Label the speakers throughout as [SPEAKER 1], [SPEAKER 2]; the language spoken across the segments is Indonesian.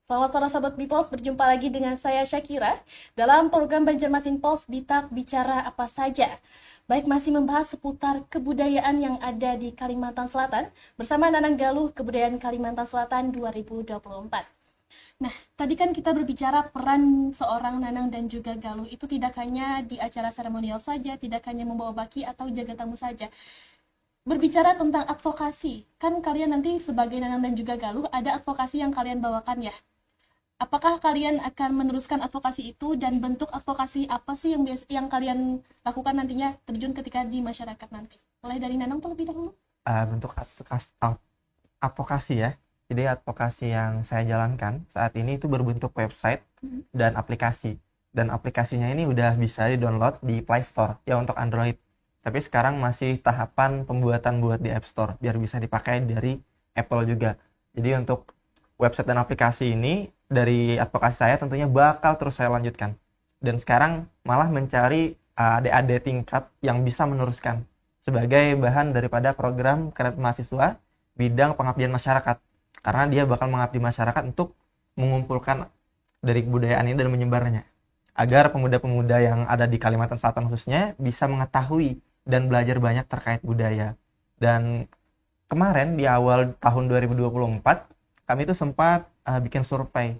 [SPEAKER 1] Selamat sore Sobat Bipos, berjumpa lagi dengan saya Syakira dalam program Banjarmasin Pos Bitak Bicara Apa Saja. Baik, masih membahas seputar kebudayaan yang ada di Kalimantan Selatan bersama Nanang Galuh Kebudayaan Kalimantan Selatan 2024. Nah, tadi kan kita berbicara peran seorang Nanang dan juga Galuh itu tidak hanya di acara seremonial saja, tidak hanya membawa baki atau jaga tamu saja. Berbicara tentang advokasi, kan kalian nanti sebagai Nanang dan juga Galuh ada advokasi yang kalian bawakan ya. Apakah kalian akan meneruskan advokasi itu dan bentuk advokasi apa sih yang kalian lakukan nantinya terjun ketika di masyarakat nanti? Mulai dari Nanang terlebih dahulu.
[SPEAKER 2] Bentuk advokasi ya. Jadi advokasi yang saya jalankan saat ini itu berbentuk website dan aplikasi. Dan aplikasinya ini udah bisa di-download di Play Store ya untuk Android. Tapi sekarang masih tahapan pembuatan buat di App Store biar bisa dipakai dari Apple juga. Jadi untuk website dan aplikasi ini dari advokasi saya tentunya bakal terus saya lanjutkan. Dan sekarang malah mencari adik-adik tingkat yang bisa meneruskan sebagai bahan daripada program kredit mahasiswa bidang pengabdian masyarakat. Karena dia bakal mengabdi masyarakat untuk mengumpulkan dari kebudayaan ini dan menyebarnya. Agar pemuda-pemuda yang ada di Kalimantan Selatan khususnya bisa mengetahui dan belajar banyak terkait budaya. Dan kemarin di awal tahun 2024, kami itu sempat bikin survei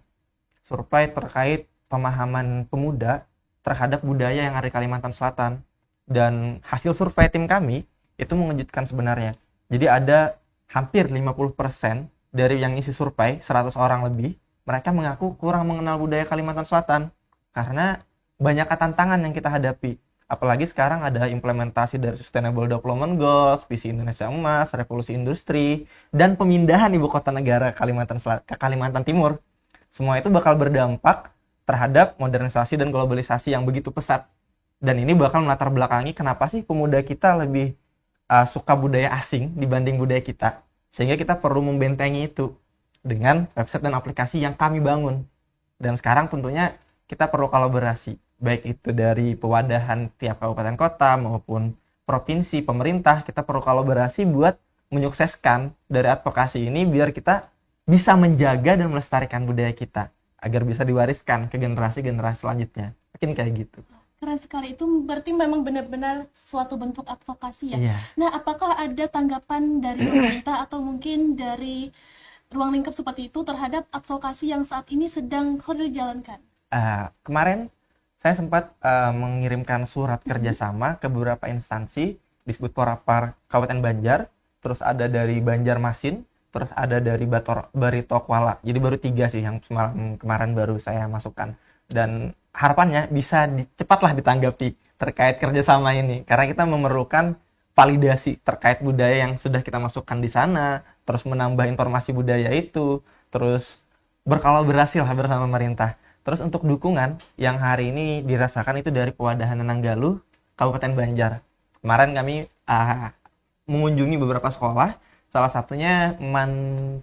[SPEAKER 2] terkait pemahaman pemuda terhadap budaya yang ada di Kalimantan Selatan. Dan hasil survei tim kami itu mengejutkan sebenarnya. Jadi ada hampir 50% dari yang isi survei, 100 orang lebih, mereka mengaku kurang mengenal budaya Kalimantan Selatan karena banyak tantangan yang kita hadapi. Apalagi sekarang ada implementasi dari Sustainable Development Goals, Visi Indonesia Emas, Revolusi Industri, dan pemindahan ibu kota negara Kalimantan ke Kalimantan Timur. Semua itu bakal berdampak terhadap modernisasi dan globalisasi yang begitu pesat. Dan ini bakal melatar belakangi kenapa sih pemuda kita lebih suka budaya asing dibanding budaya kita. Sehingga kita perlu membentengi itu dengan website dan aplikasi yang kami bangun. Dan sekarang tentunya kita perlu kolaborasi, baik itu dari pewadahan tiap kabupaten kota maupun provinsi, pemerintah. Kita perlu kolaborasi buat menyukseskan dari advokasi ini biar kita bisa menjaga dan melestarikan budaya kita agar bisa diwariskan ke generasi-generasi selanjutnya. Mungkin kayak gitu.
[SPEAKER 1] Keren sekali, itu berarti memang benar-benar suatu bentuk advokasi ya.
[SPEAKER 2] Iya.
[SPEAKER 1] Nah, apakah ada tanggapan dari pemerintah atau mungkin dari ruang lingkup seperti itu terhadap advokasi yang saat ini sedang kalian jalankan?
[SPEAKER 2] Kemarin saya sempat mengirimkan surat kerjasama ke beberapa instansi, Disbudporapar Kabupaten Banjar, terus ada dari Banjarmasin, terus ada dari Barito Kuala. Jadi baru 3 sih yang semalam kemarin baru saya masukkan. Dan harapannya bisa cepatlah ditanggapi terkait kerjasama ini. Karena kita memerlukan validasi terkait budaya yang sudah kita masukkan di sana, terus menambah informasi budaya itu, terus berkolaborasi lah bersama pemerintah. Terus untuk dukungan yang hari ini dirasakan itu dari pewadahan Nanang Galuh Kabupaten Banjar. Kemarin kami mengunjungi beberapa sekolah, salah satunya MAN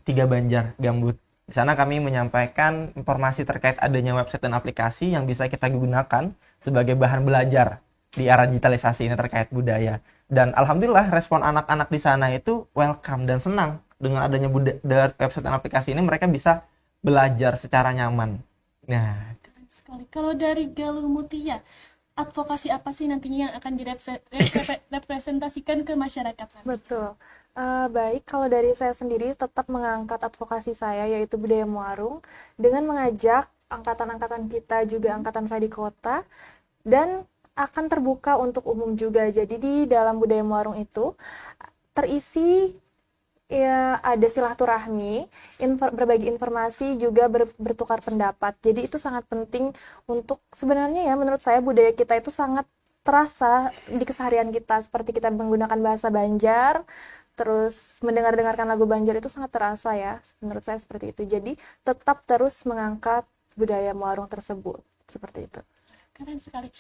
[SPEAKER 2] 3 Banjar Gambut. Di sana kami menyampaikan informasi terkait adanya website dan aplikasi yang bisa kita gunakan sebagai bahan belajar di era digitalisasi ini terkait budaya. Dan alhamdulillah respon anak-anak di sana itu welcome dan senang dengan adanya website dan aplikasi ini, mereka bisa belajar secara nyaman. Nah,
[SPEAKER 1] Keren sekali. Kalau dari Galuh Mutia, advokasi apa sih nantinya yang akan direpresentasikan ke masyarakat nanti?
[SPEAKER 3] Betul. Baik, kalau dari saya sendiri tetap mengangkat advokasi saya yaitu budaya Muarung dengan mengajak angkatan-angkatan kita juga angkatan saya di kota dan akan terbuka untuk umum juga. Jadi di dalam budaya Muarung itu terisi ya, ada silaturahmi, berbagi informasi juga bertukar pendapat. Jadi itu sangat penting untuk sebenarnya ya menurut saya budaya kita itu sangat terasa di keseharian kita seperti kita menggunakan bahasa Banjar, terus mendengarkan lagu Banjar itu sangat terasa ya. Menurut saya seperti itu. Jadi tetap terus mengangkat budaya Muarung tersebut seperti itu.
[SPEAKER 1] Keren sekali.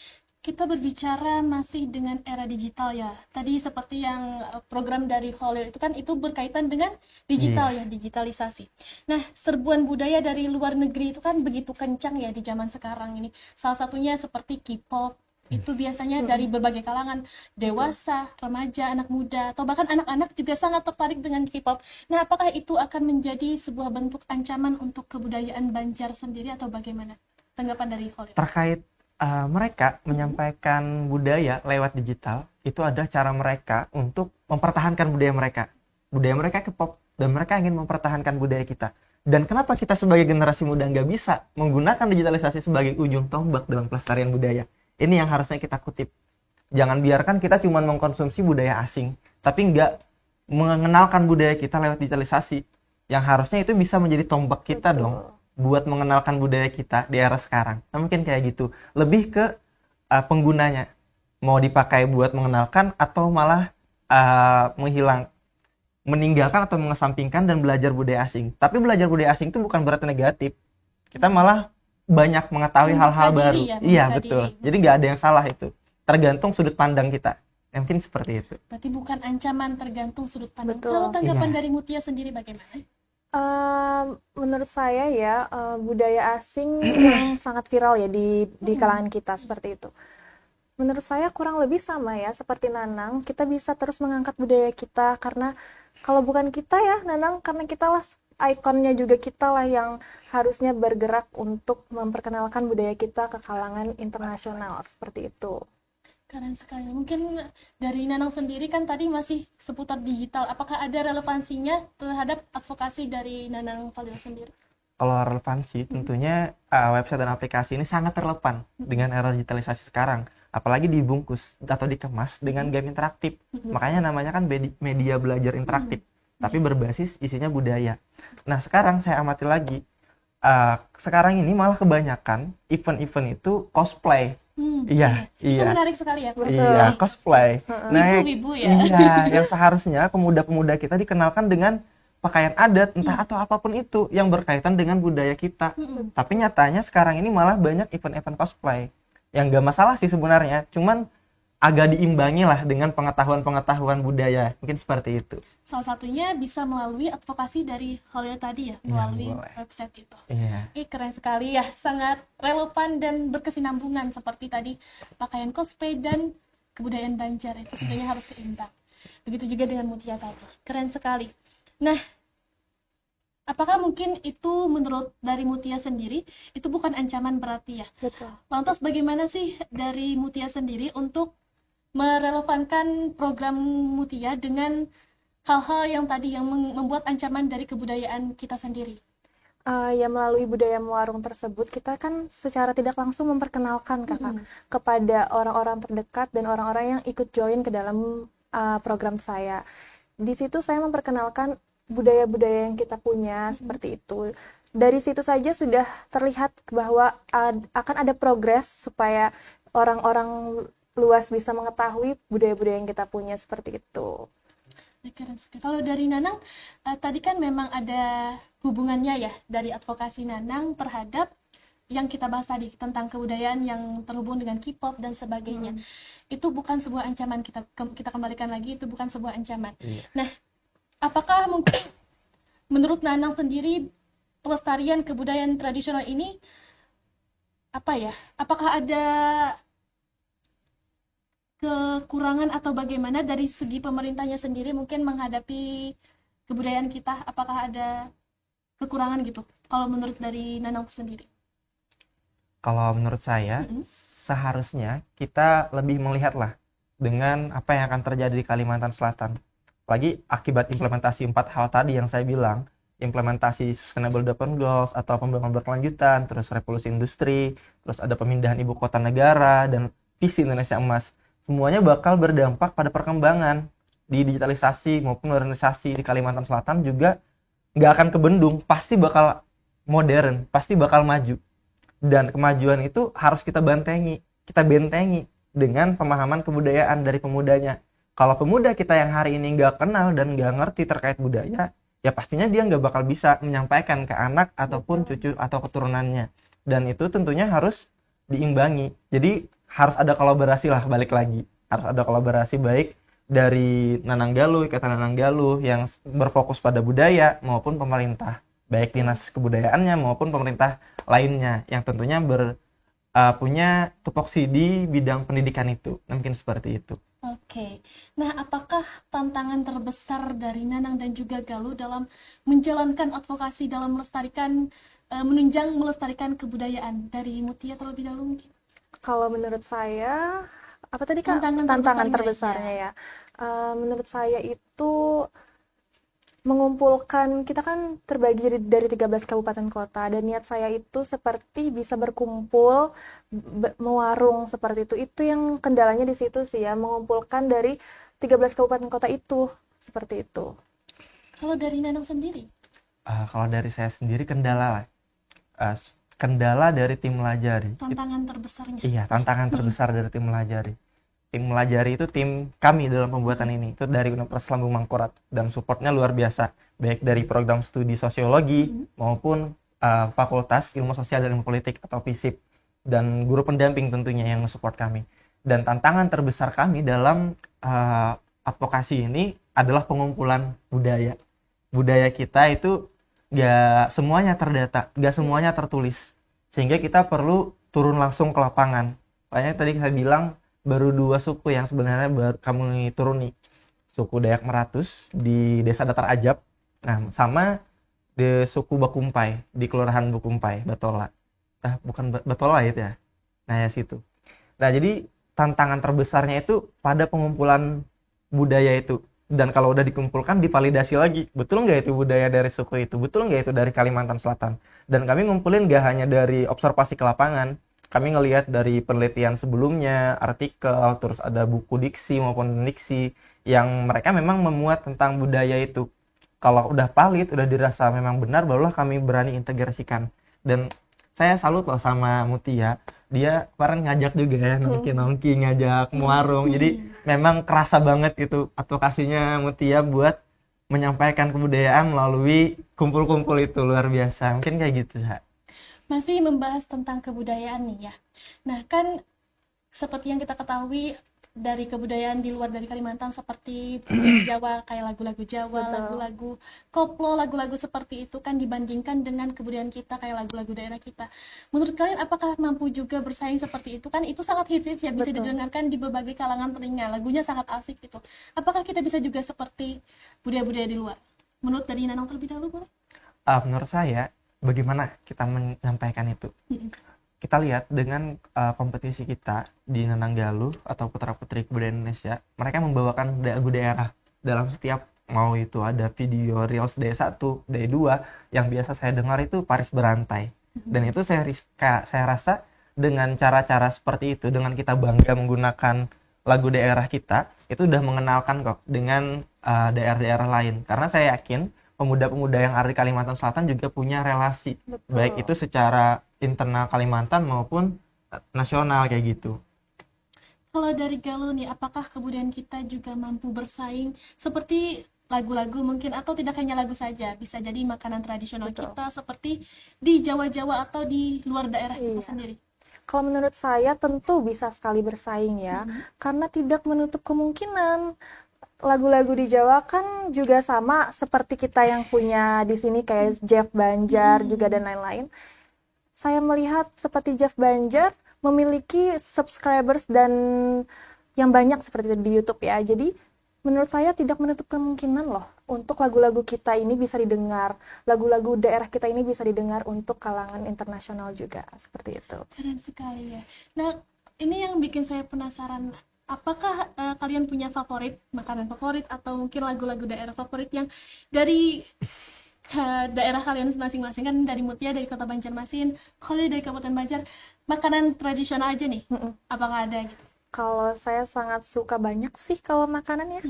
[SPEAKER 1] Kita berbicara masih dengan era digital ya. Tadi seperti yang program dari Khalil itu kan itu berkaitan dengan digital ya, digitalisasi. Nah, serbuan budaya dari luar negeri itu kan begitu kencang ya di zaman sekarang ini. Salah satunya seperti K-pop, Itu biasanya dari berbagai kalangan, dewasa, remaja, anak muda, atau bahkan anak-anak juga sangat tertarik dengan K-pop. Nah, apakah itu akan menjadi sebuah bentuk ancaman untuk kebudayaan Banjar sendiri atau bagaimana? Tanggapan dari Khalid.
[SPEAKER 2] Terkait mereka menyampaikan budaya lewat digital, itu adalah cara mereka untuk mempertahankan budaya mereka. Budaya mereka K-pop, dan mereka ingin mempertahankan budaya kita. Dan kenapa kita sebagai generasi muda nggak bisa menggunakan digitalisasi sebagai ujung tombak dalam pelestarian budaya? Ini yang harusnya kita kutip. Jangan biarkan kita cuma mengkonsumsi budaya asing, tapi nggak mengenalkan budaya kita lewat digitalisasi. Yang harusnya itu bisa menjadi tombak kita dong, buat mengenalkan budaya kita di era sekarang. Nah, mungkin kayak gitu. Lebih ke penggunanya. Mau dipakai buat mengenalkan atau malah meninggalkan atau mengesampingkan dan belajar budaya asing. Tapi belajar budaya asing itu bukan berarti negatif. Kita malah banyak mengetahui hal-hal baru.
[SPEAKER 1] Diri ya,
[SPEAKER 2] Iya,
[SPEAKER 1] membuka
[SPEAKER 2] betul.
[SPEAKER 1] diri.
[SPEAKER 2] Jadi nggak ada yang salah itu. Tergantung sudut pandang kita. Ya, mungkin seperti itu.
[SPEAKER 1] Berarti bukan ancaman, tergantung sudut pandang.
[SPEAKER 3] Betul.
[SPEAKER 1] Kalau tanggapan
[SPEAKER 2] Iya.
[SPEAKER 1] dari Mutia sendiri bagaimana?
[SPEAKER 3] Menurut saya ya, budaya asing yang sangat viral ya di kalangan kita seperti itu. Menurut saya kurang lebih sama ya seperti Nanang, kita bisa terus mengangkat budaya kita karena kalau bukan kita ya Nanang, karena kita lah ikonnya juga, kita lah yang harusnya bergerak untuk memperkenalkan budaya kita ke kalangan internasional seperti itu.
[SPEAKER 1] Keren sekali. Mungkin dari Nanang sendiri kan tadi masih seputar digital. Apakah ada relevansinya terhadap advokasi dari Nanang Fadil sendiri?
[SPEAKER 2] Kalau relevansi, tentunya website dan aplikasi ini sangat relevan dengan era digitalisasi sekarang. Apalagi dibungkus atau dikemas dengan game interaktif. Makanya namanya kan media belajar interaktif, tapi berbasis isinya budaya. Nah, sekarang saya amati lagi, sekarang ini malah kebanyakan event-event itu cosplay. Iya,
[SPEAKER 1] Itu
[SPEAKER 2] iya.
[SPEAKER 1] menarik sekali ya.
[SPEAKER 2] Iya, cosplay. Nah,
[SPEAKER 1] Wibu-wibu ya.
[SPEAKER 2] iya, yang seharusnya pemuda-pemuda kita dikenalkan dengan pakaian adat, entah atau apapun itu yang berkaitan dengan budaya kita. Tapi nyatanya sekarang ini malah banyak event-event cosplay. Yang gak masalah sih sebenarnya, cuman agak diimbangi lah dengan pengetahuan-pengetahuan budaya. Mungkin seperti itu.
[SPEAKER 1] Salah satunya bisa melalui advokasi dari Khalil tadi ya, melalui
[SPEAKER 2] boleh.
[SPEAKER 1] website itu.
[SPEAKER 2] Iya.
[SPEAKER 1] Keren sekali ya, sangat relevan dan berkesinambungan seperti tadi pakaian cosplay dan kebudayaan Banjar itu sebenarnya harus seimbang. Begitu juga dengan Mutia tadi, keren sekali. Nah, apakah mungkin itu menurut dari Mutia sendiri itu bukan ancaman berarti ya?
[SPEAKER 3] Betul.
[SPEAKER 1] Lantas bagaimana sih dari Mutia sendiri untuk merelevankan program Mutia dengan hal-hal yang tadi yang membuat ancaman dari kebudayaan kita sendiri?
[SPEAKER 3] Ya melalui budaya Muarung tersebut kita kan secara tidak langsung memperkenalkan kakak kepada orang-orang terdekat dan orang-orang yang ikut join ke dalam program saya. Di situ saya memperkenalkan budaya-budaya yang kita punya seperti itu. Dari situ saja sudah terlihat bahwa akan ada progres supaya orang-orang luas bisa mengetahui budaya-budaya yang kita punya seperti itu.
[SPEAKER 1] Keren sekali. Kalau dari Nanang, tadi kan memang ada hubungannya ya dari advokasi Nanang terhadap yang kita bahas tadi tentang kebudayaan yang terhubung dengan K-pop dan sebagainya. Itu bukan sebuah ancaman, kita kembalikan lagi, itu bukan sebuah ancaman. Nah, apakah mungkin menurut Nanang sendiri pelestarian kebudayaan tradisional ini apa ya? Apakah ada kekurangan atau bagaimana dari segi pemerintahnya sendiri mungkin menghadapi kebudayaan kita? Apakah ada kekurangan gitu? Kalau menurut dari Nanang sendiri?
[SPEAKER 2] Kalau menurut saya, seharusnya kita lebih melihatlah dengan apa yang akan terjadi di Kalimantan Selatan. Apalagi akibat implementasi 4 hal tadi yang saya bilang, implementasi Sustainable Development Goals atau pembangunan berkelanjutan, terus revolusi industri, terus ada pemindahan ibu kota negara, dan visi Indonesia Emas. Semuanya bakal berdampak pada perkembangan di digitalisasi maupun modernisasi di Kalimantan Selatan juga nggak akan kebendung, pasti bakal modern, pasti bakal maju. Dan kemajuan itu harus kita bentengi dengan pemahaman kebudayaan dari pemudanya. Kalau pemuda kita yang hari ini nggak kenal dan nggak ngerti terkait budaya, ya pastinya dia nggak bakal bisa menyampaikan ke anak ataupun cucu atau keturunannya. Dan itu tentunya harus diimbangi. Jadi harus ada kolaborasi lah, balik lagi. Harus ada kolaborasi baik dari Nanang Galuh, Ikatan Nanang Galuh yang berfokus pada budaya maupun pemerintah. Baik dinas kebudayaannya maupun pemerintah lainnya yang tentunya punya tupoksi di bidang pendidikan itu. Mungkin seperti itu.
[SPEAKER 1] Oke. Nah, apakah tantangan terbesar dari Nanang dan juga Galuh dalam menjalankan advokasi dalam melestarikan, menunjang melestarikan kebudayaan? Dari Mutia terlebih dahulu mungkin.
[SPEAKER 3] Kalau menurut saya, apa tadi Kak?
[SPEAKER 1] Tantangan
[SPEAKER 3] Tantangan
[SPEAKER 1] terbesarnya,
[SPEAKER 3] terbesarnya ya. Menurut saya itu mengumpulkan, kita kan terbagi dari 13 kabupaten kota, dan niat saya itu seperti bisa berkumpul, mewarung seperti itu. Itu yang kendalanya di situ sih ya, mengumpulkan dari 13 kabupaten kota itu, seperti itu.
[SPEAKER 1] Kalau dari Nanang sendiri?
[SPEAKER 2] Kalau dari saya sendiri kendala lah. Kendala dari tim Melajari.
[SPEAKER 1] Tantangan terbesarnya?
[SPEAKER 2] Iya, tantangan terbesar dari tim Melajari. Tim Melajari itu tim kami dalam pembuatan ini. Itu dari Universitas Lambung Mangkurat. Dan supportnya luar biasa. Baik dari program studi sosiologi maupun Fakultas Ilmu Sosial dan Ilmu Politik atau FISIP. Dan guru pendamping tentunya yang support kami. Dan tantangan terbesar kami dalam advokasi ini adalah pengumpulan budaya. Budaya kita itu gak semuanya terdata, gak semuanya tertulis. Sehingga kita perlu turun langsung ke lapangan. Makanya tadi saya bilang baru 2 suku yang sebenarnya baru kami turuni. Suku Dayak Meratus di Desa Datar Ajab, nah sama di suku Bakumpai di Kelurahan Bakumpai, Batola. Nah, bukan Batola itu ya. Nah, ya situ. Nah, jadi tantangan terbesarnya itu pada pengumpulan budaya itu. Dan kalau udah dikumpulkan, divalidasi lagi. Betul nggak itu budaya dari suku itu? Betul nggak itu dari Kalimantan Selatan? Dan kami ngumpulin nggak hanya dari observasi ke lapangan. Kami ngelihat dari penelitian sebelumnya, artikel, terus ada buku diksi maupun diksi yang mereka memang memuat tentang budaya itu. Kalau udah valid, udah dirasa memang benar, barulah kami berani integrasikan. Dan saya salut loh sama Mutia. Dia kemarin ngajak juga ya, nongki-nongki, ngajak mewarung. Jadi memang kerasa banget itu advokasinya Mutia buat menyampaikan kebudayaan melalui kumpul-kumpul itu, luar biasa. Mungkin kayak gitu ya.
[SPEAKER 1] Masih membahas tentang kebudayaan nih ya. Nah, kan seperti yang kita ketahui dari kebudayaan di luar dari Kalimantan seperti Jawa, kayak lagu-lagu Jawa,
[SPEAKER 3] Betul.
[SPEAKER 1] lagu-lagu koplo, lagu-lagu seperti itu kan dibandingkan dengan kebudayaan kita kayak lagu-lagu daerah kita. Menurut kalian apakah mampu juga bersaing seperti itu? Kan itu sangat hits ya, bisa
[SPEAKER 3] Betul.
[SPEAKER 1] didengarkan di berbagai kalangan telinga. Lagunya sangat asik gitu. Apakah kita bisa juga seperti budaya-budaya di luar? Menurut dari Nanang terlebih dahulu boleh?
[SPEAKER 2] Menurut saya, bagaimana kita menyampaikan itu? Kita lihat dengan kompetisi kita di Nanang Galuh atau putra-putri kebudayaan Indonesia, mereka membawakan lagu daerah dalam setiap, mau itu ada video Reels D1, D2, yang biasa saya dengar itu Paris Berantai. Dan itu saya rasa dengan cara-cara seperti itu, dengan kita bangga menggunakan lagu daerah kita, itu udah mengenalkan kok dengan daerah-daerah lain. Karena saya yakin pemuda-pemuda yang ada di Kalimantan Selatan juga punya relasi.
[SPEAKER 3] Betul.
[SPEAKER 2] Baik itu secara internal Kalimantan maupun nasional kayak gitu.
[SPEAKER 1] Kalau dari Galuh nih, apakah kebudayaan kita juga mampu bersaing seperti lagu-lagu mungkin, atau tidak hanya lagu saja, bisa jadi makanan tradisional
[SPEAKER 3] Betul.
[SPEAKER 1] kita seperti di Jawa-Jawa atau di luar daerah kita
[SPEAKER 3] Iya.
[SPEAKER 1] sendiri?
[SPEAKER 3] Kalau menurut saya tentu bisa sekali bersaing ya, karena tidak menutup kemungkinan. Lagu-lagu di Jawa kan juga sama seperti kita yang punya di sini kayak Jeff Banjar juga dan lain-lain. Saya melihat seperti Jeff Banjar memiliki subscribers dan yang banyak seperti itu di YouTube ya. Jadi menurut saya tidak menutup kemungkinan loh untuk lagu-lagu kita ini bisa didengar, lagu-lagu daerah kita ini bisa didengar untuk kalangan internasional juga, seperti itu.
[SPEAKER 1] Keren sekali ya. Nah, ini yang bikin saya penasaran. Apakah kalian punya makanan favorit atau mungkin lagu-lagu daerah favorit yang dari daerah kalian masing-masing? Kan dari Mutia dari Kota Banjarmasin, kalau dari Kabupaten Banjar, makanan tradisional aja nih. Apakah ada gitu?
[SPEAKER 3] Kalau saya sangat suka banyak sih kalau makanannya.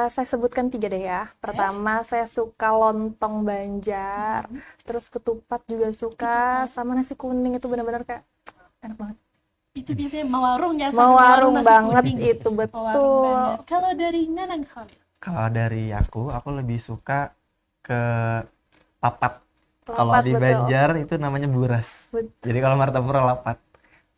[SPEAKER 3] Saya sebutkan 3 deh ya. Pertama, saya suka lontong Banjar, terus ketupat juga suka, sama nasi kuning itu benar-benar kayak enak banget.
[SPEAKER 1] Itu biasanya mawarung ya, sambil
[SPEAKER 3] Mawarung
[SPEAKER 1] nasi
[SPEAKER 3] banget
[SPEAKER 1] kuning.
[SPEAKER 3] itu,
[SPEAKER 1] Mawarung
[SPEAKER 3] betul.
[SPEAKER 1] banget. Kalau dari Nanang Khalil?
[SPEAKER 2] Kalau dari aku lebih suka ke lapat. Kalau
[SPEAKER 3] Lapat,
[SPEAKER 2] di
[SPEAKER 3] betul.
[SPEAKER 2] Banjar itu namanya buras.
[SPEAKER 3] Betul.
[SPEAKER 2] Jadi kalau Martapura lapat.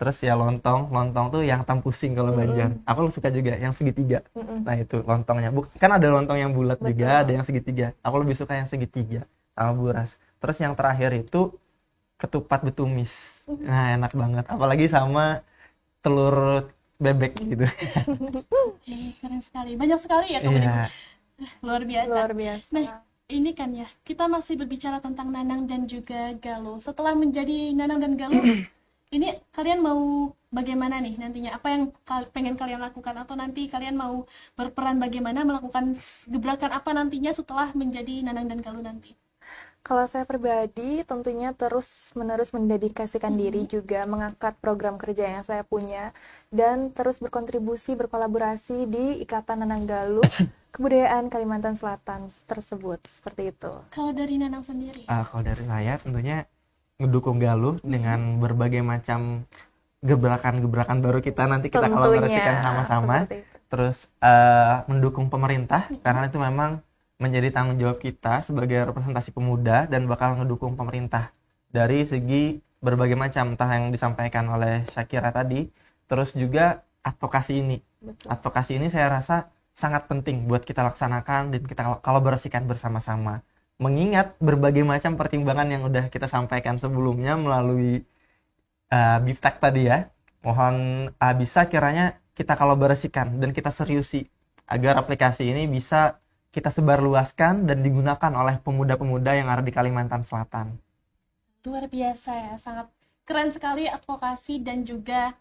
[SPEAKER 2] Terus ya lontong tuh yang tampusing kalau Banjar. Aku suka juga yang segitiga. Nah itu lontongnya. Kan ada lontong yang bulat juga,
[SPEAKER 3] Betul.
[SPEAKER 2] ada yang segitiga. Aku lebih suka yang segitiga sama buras. Terus yang terakhir itu ketupat betumis. Nah, enak banget. Apalagi sama telur bebek gitu.
[SPEAKER 1] Oke, keren sekali. Banyak sekali ya kemudian.
[SPEAKER 2] Iya,
[SPEAKER 1] Luar biasa.
[SPEAKER 3] Luar biasa.
[SPEAKER 1] Nah, ini kan ya, kita masih berbicara tentang Nanang dan juga Galuh. Setelah menjadi Nanang dan Galuh, ini kalian mau bagaimana nih nantinya? Apa yang pengen kalian lakukan? Atau nanti kalian mau berperan bagaimana melakukan gebrakan apa nantinya setelah menjadi Nanang dan Galuh nanti?
[SPEAKER 3] Kalau saya pribadi tentunya terus-menerus mendedikasikan diri juga mengangkat program kerja yang saya punya dan terus berkontribusi berkolaborasi di Ikatan Nanang Galuh Kebudayaan Kalimantan Selatan tersebut, seperti itu.
[SPEAKER 1] Kalau dari Nanang sendiri?
[SPEAKER 2] Kalau dari saya tentunya ngedukung Galuh dengan berbagai macam gebrakan-gebrakan baru kita nanti kita kolaborasikan sama-sama.
[SPEAKER 3] seperti itu.
[SPEAKER 2] Terus mendukung pemerintah karena itu memang menjadi tanggung jawab kita sebagai representasi pemuda dan bakal ngedukung pemerintah dari segi berbagai macam entah yang disampaikan oleh Syakira tadi, terus juga advokasi ini.
[SPEAKER 3] Betul.
[SPEAKER 2] Advokasi ini saya rasa sangat penting buat kita laksanakan dan kita kolaborasikan bersama-sama. Mengingat berbagai macam pertimbangan yang udah kita sampaikan sebelumnya melalui Biftek tadi ya. Mohon bisa kiranya kita kolaborasikan dan kita seriusi agar aplikasi ini bisa kita sebarluaskan dan digunakan oleh pemuda-pemuda yang ada di Kalimantan Selatan.
[SPEAKER 1] Luar biasa ya, sangat keren sekali advokasi dan juga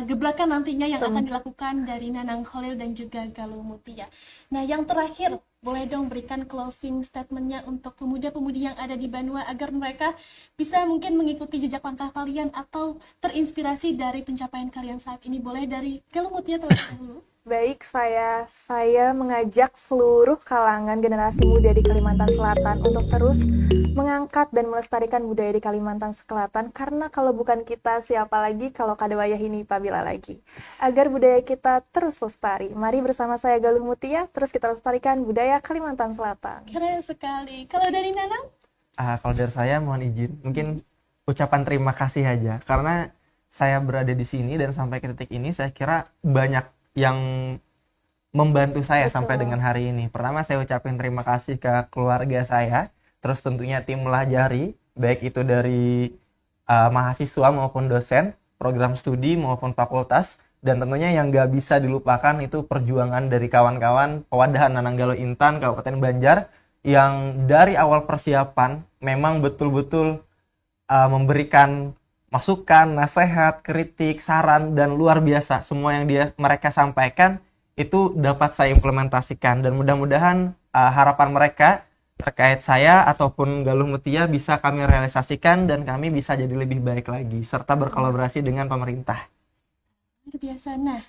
[SPEAKER 1] gebrakan nantinya yang akan dilakukan dari Nanang Kholil dan juga Galuh Mutia. Nah, yang terakhir, boleh dong berikan closing statement-nya untuk pemuda-pemudi yang ada di Banua agar mereka bisa mungkin mengikuti jejak langkah kalian atau terinspirasi dari pencapaian kalian saat ini. Boleh dari Galuh Mutia terlebih dahulu.
[SPEAKER 3] Baik, saya mengajak seluruh kalangan generasi muda di Kalimantan Selatan untuk terus mengangkat dan melestarikan budaya di Kalimantan Selatan, karena kalau bukan kita, siapa lagi kalau kada wayah ini pabila lagi. Agar budaya kita terus lestari. Mari bersama saya Galuh Mutia, terus kita lestarikan budaya Kalimantan Selatan.
[SPEAKER 1] Keren sekali. Kalau dari Nanang?
[SPEAKER 2] Kalau dari saya mohon izin, mungkin ucapan terima kasih aja karena saya berada di sini dan sampai ke titik ini saya kira banyak yang membantu saya sampai dengan hari ini. Pertama saya ucapin terima kasih ke keluarga saya, terus tentunya tim Melajari, baik itu dari mahasiswa maupun dosen, program studi maupun fakultas, dan tentunya yang gak bisa dilupakan itu perjuangan dari kawan-kawan Pewadahan Nanang Galuh Intan Kabupaten Banjar yang dari awal persiapan memang betul-betul memberikan masukan, nasihat, kritik, saran, dan luar biasa. Semua yang mereka sampaikan itu dapat saya implementasikan dan mudah-mudahan harapan mereka terkait saya ataupun Galuh Mutia bisa kami realisasikan dan kami bisa jadi lebih baik lagi serta berkolaborasi dengan pemerintah.
[SPEAKER 1] Luar biasa. Nah,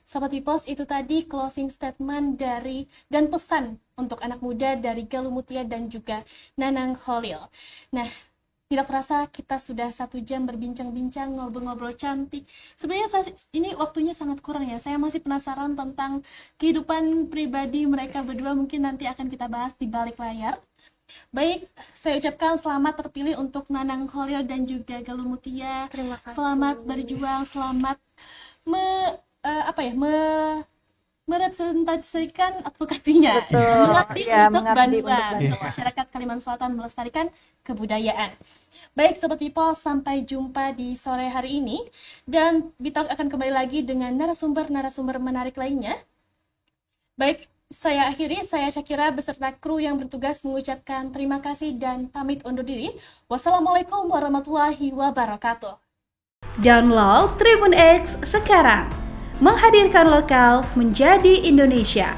[SPEAKER 1] Sobat Bipos, itu tadi closing statement dari dan pesan untuk anak muda dari Galuh Mutia dan juga Nanang Kholil. Nah, tidak terasa kita sudah 1 jam berbincang-bincang, ngobrol-ngobrol cantik. Sebenarnya ini waktunya sangat kurang ya. Saya masih penasaran tentang kehidupan pribadi mereka berdua. Mungkin nanti akan kita bahas di balik layar. Baik, saya ucapkan selamat terpilih untuk Nanang Kholil dan juga Galuh Mutia.
[SPEAKER 3] Terima kasih.
[SPEAKER 1] Selamat berjuang, selamat merepresentasikan advokasinya, mengabdi untuk Banua, untuk masyarakat Kalimantan Selatan, melestarikan kebudayaan. Baik Sobat People, sampai jumpa di sore hari ini, dan Bitalk akan kembali lagi dengan narasumber-narasumber menarik lainnya. Baik, saya akhiri, saya Syakira beserta kru yang bertugas mengucapkan terima kasih dan pamit undur diri. Wassalamualaikum warahmatullahi wabarakatuh.
[SPEAKER 4] Download Tribun X sekarang. Menghadirkan lokal menjadi Indonesia.